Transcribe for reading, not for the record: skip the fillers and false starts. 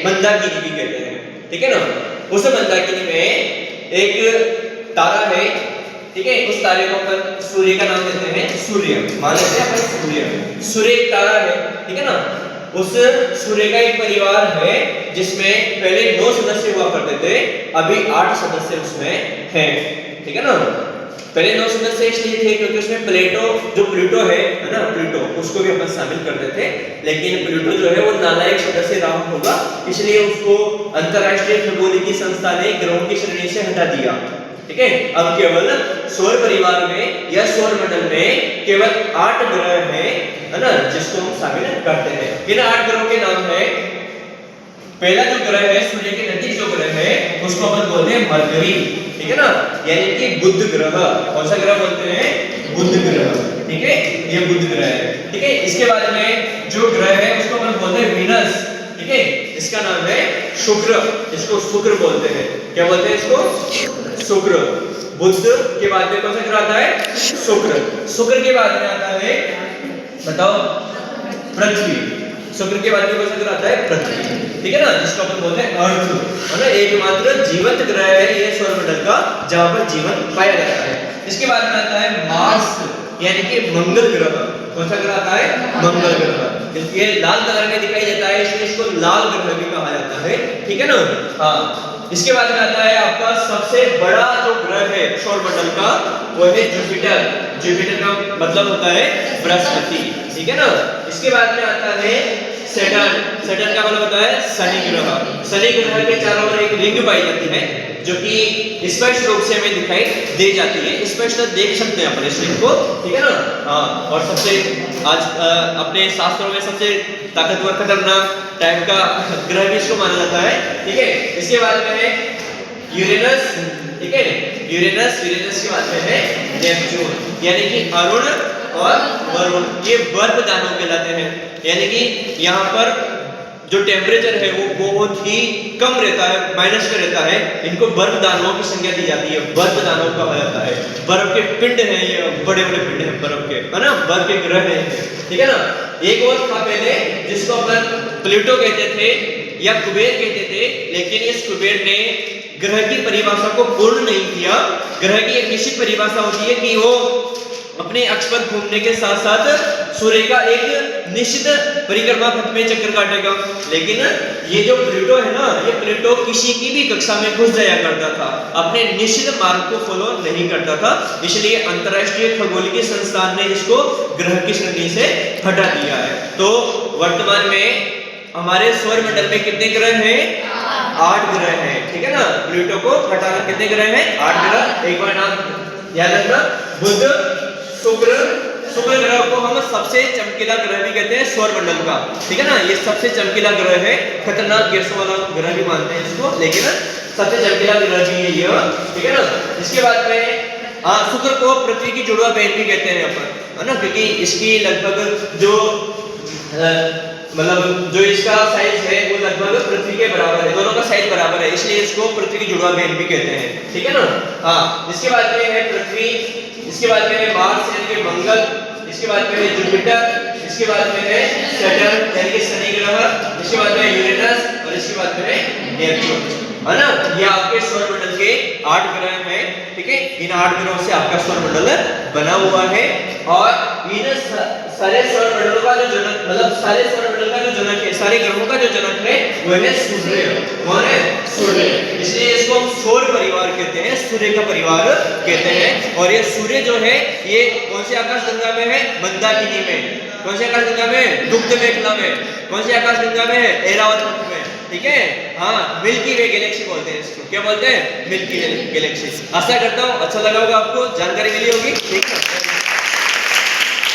मंदाकिनी भी कहते हैं, ठीक है ना। उस मंदाकिनी में एक तारा है, ठीक है। उस तारे को अपन सूर्य का नाम देते हैं सूर्य, मान लेते हैं अपन सूर्य। सूर्य एक तारा है, ठीक है ना। उस सूर्य का एक परिवार है जिसमें पहले 9 सदस्य हुआ करते थे, अभी 8 सदस्य उसमें हैं, ठीक है ना। पहले 9 सदस्य इसलिए थे क्योंकि उसमें प्लूटो है ना, प्लूटो उसको भी अपन शामिल करते थे, लेकिन प्लूटो जो है वो नालायक सदस्य रहा होगा, इसलिए उसको अंतरराष्ट्रीय खगोलीय संस्था ने ग्रहों की श्रेणी से हटा दिया, ठीक है। अब केवल सौर परिवार में या सौर मंडल में केवल 8 ग्रह हैं, है ना, जिसको हम शामिल करते हैं। इन 8 ग्रहों के नाम है, पहला जो ग्रह है सूर्य के नजदीक जो ग्रह है उसको अपन बोलते हैं मरकरी, ठीक है ना, यानी कि बुध ग्रह। कौन सा ग्रह बोलते हैं? बुध ग्रह, ठीक है, ये बुध ग्रह है, ठीक है। इसके बाद में जो ग्रह है उसको अपन बोलते हैं वीनस, ठीक है। इसका नाम है शुक्र, इसको शुक्र बोलते हैं। क्या बोलते हैं इसको? शुक्र। बुध के बाद में कौन सा ग्रह आता है? शुक्र। शुक्र के बाद में आता है, बताओ, पृथ्वी। शुक्र के बाद में कौन सा ग्रह आता है? पृथ्वी, ठीक है ना, जिसको अपन बोलते हैं अर्थ, है ना। एकमात्र जीवंत ग्रह है ये सौरमंडल का जहां पर जीवन पाया जाता है। इसके बाद में आता है मार्स, यानी कि मंगल ग्रह। कौन सा ग्रह आता है? मंगल ग्रह। ये लाल कलर में दिखाई देता है इसलिए इसको लाल ग्रह भी कहा जाता है, ठीक है ना। हाँ, इसके बाद में आता है आपका सबसे बड़ा जो ग्रह है सौरमंडल का, वो है जुपिटर। जुपिटर का मतलब होता है बृहस्पति, ठीक है ना। इसके बाद में आता है सैटर्न। सैटर्न का मतलब होता है शनि ग्रह। शनि ग्रह के चारों ओर एक रिंग पाई जाती है जो कि स्पष्ट रूप से हमें दिखाई दे जाती है, स्पष्ट देख सकते हैं अपन इस रिंग को, ठीक है ना। हाँ, और सबसे आज अपने शास्त्रों में सबसे ताकतवर खतरनाक टाइप का ग्रह भी इसको माना जाता है, ठीक है। इसके बाद में है यूरेनस, ठीक है। यूरेनस के बाद में है नेपच्यून, यानी कि अरुण और वरुण, ये बर्फ दानव कहलाते हैं। यानी कि यहाँ पर जो टेम्परेचर है वो बहुत ही कम रहता है, माइनस में रहता है, इनको बर्फ दानवों की संज्ञा दी जाती है, बर्फ दानव कहा जाता है। बर्फ के पिंड हैं ये, बड़े बड़े पिंड हैं बर्फ के, है ना, बर्फ के ग्रह हैं, ठीक है ना। एक और था पहले जिसको अपन प्लूटो कहते थे या कुबेर कहते थे, लेकिन इस कुबेर ने ग्रह की परिभाषा को पूर्ण नहीं किया। ग्रह की एक निश्चित परिभाषा होती है कि वो अपने अक्ष पर घूमने के साथ साथ सूर्य का एक निश्चित परिक्रमा पथ में चक्कर काटेगा, लेकिन ये जो प्लूटो है ना, ये प्लूटो किसी की भी कक्षा में घुस जाया करता था, अपने निश्चित मार्ग को फॉलो नहीं करता था, इसलिए अंतरराष्ट्रीय खगोलीय संस्थान ने इसको ग्रह की श्रेणी से हटा दिया है। तो वर्तमान में हमारे सौर मंडल में कितने ग्रह हैं? 8 ग्रह हैं, ठीक है ना। प्लूटो को हटाकर कितने ग्रह हैं? 8 ग्रह। एक बार नाम याद रखना, बुध, शुक्र ग्रह को हम सबसे चमकीला ग्रह भी कहते हैं सौर मंडल का, ठीक है ना। ये सबसे चमकीला ग्रह है, खतरनाक गैसों वाला ग्रह भी मानते हैं इसको, लेकिन सबसे चमकीला ग्रह भी है ये, ठीक है ना। इसके बाद में शुक्र को पृथ्वी की जुड़वा बहन भी कहते हैं अपन, है ना, क्योंकि इसकी लगभग जो मतलब जो इसका साइज है वो लगभग पृथ्वी के बराबर है, दोनों का साइज बराबर है, इसलिए इसको पृथ्वी की जुड़वा बहन भी कहते हैं, ठीक है ना। हाँ, इसके बाद में है पृथ्वी, इसके बाद में है मार्स यानी कि मंगल, इसके बाद में है जुपिटर, इसके बाद में है सैटर्न यानी कि शनि ग्रह, इसके बाद में यूरेनस और इसके बाद में है नेपच्यून, है ना। ये आपके सौर मंडल के 8 ग्रह हैं, ठीक है। इन 8 ग्रहों से आपका सौर मंडल बना हुआ है और इन सारे सौर मंडलों का जो जनक, मतलब सारे सौर मंडल का जो जनक है, सारे ग्रहों का जो जनक है वो है सूर्य। कौन है? सूर्य। इसलिए इसको हम सौर परिवार कहते हैं, सूर्य का परिवार कहते हैं। और ये सूर्य जो है ये कौन सी आकाश गंगा में है? मंदाकिनी में। कौन सी आकाश गंगा में? दुग्ध मेखला में। कौन सी आकाश गंगा में है? ऐरावत पथ में, ठीक है। हाँ, मिल्की वे गैलेक्सी बोलते हैं इसको। क्या बोलते हैं? मिल्की वे गैलेक्सी। आशा करता हूँ अच्छा लगा होगा, आपको जानकारी मिली होगी, ठीक है।